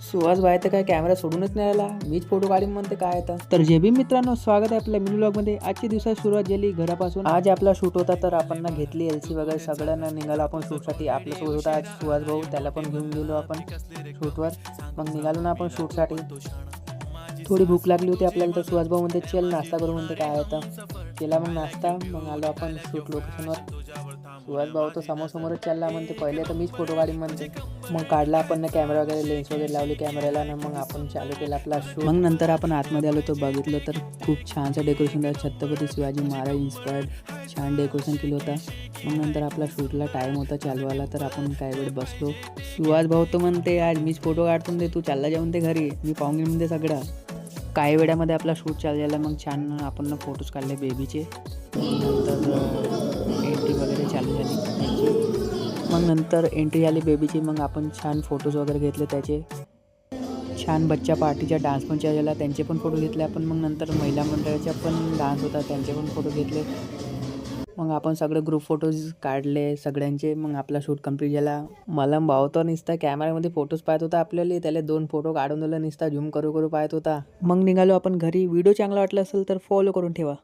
सुहास भाई तर काय कॅमेरा सोडूनच नाही आला, मीच फोटो काढीन म्हणते काय तर जे बी मित्रांनो, स्वागत आहे आपल्या मिनी ब्लॉगमध्ये। आजची दिवसात सुरुवात झाली घरापासून। आज आपला शूट होता तर आपण ना घेतली एलसी वगैरे, सगळ्यांना निघालो आपण शूटसाठी। आपला शूट होता आज सुहास भाऊ, त्याला पण घेऊन गेलो आपण शूटवर। मग निघालो ना आपण शूटसाठी। थोडी भूक लागली होती आपल्याला तर सुहास भाऊ म्हणते चल नाश्ता करू म्हणते काय केला मग नाश्ता। मग आलो आपण शूट लोकेशनवर। सुहास भाऊ तर समोरच चालला म्हणते पहिले तर मीच फोटो काढीन म्हणते। मग काढला आपण ना कॅमेरा वगैरे, लेन्स वगैरे लावली कॅमेऱ्याला ना। मग आपण चालू केला आपला शूट। मग नंतर आपण आतमध्ये आलो तर बघितलं तर खूप छानचं डेकोरेशन होतं, छत्रपती शिवाजी महाराज इन्स्पायर्ड छान डेकोरेशन केलं होतं। मग नंतर आपला शूटला टाईम होता चालू आला तर आपण काही वेळ बसलो। सुहास भाऊ तर म्हणते आज मीच फोटो काढतो ते, तू चालला जाऊन ते घरी, मी पाहून घेईन म्हणते सगळं। काही वेळामध्ये आपला शूट चालू झाला। मग छान आपण फोटोज काढले बेबीचे। नंतर एंट्री वगैरे चालू झाली त्याची। मग नंतर एंट्री आली बेबीची। मग आपण छान फोटोज वगैरे घेतले त्याचे। छान बच्चा पार्टीचा डान्स पण चालू झाला, त्यांचे पण फोटो घेतले आपण। मग नंतर महिला मंडळाचा पण डान्स होता, त्यांचे पण फोटो घेतले। मग आपण सगळे ग्रुप फोटोज काढले सगळ्यांचे। मग आपला शूट कंप्लीट झाला। मला भाऊ तर नुसता कॅमेऱ्यामध्ये फोटोज पाहत होता आपल्याला, त्याला 2 फोटो काढून दिला, नुसता झूम करू पाहत होता। मग निघालो आपण घरी। व्हिडिओ चांगला वाटला असेल तर फॉलो करून ठेवा।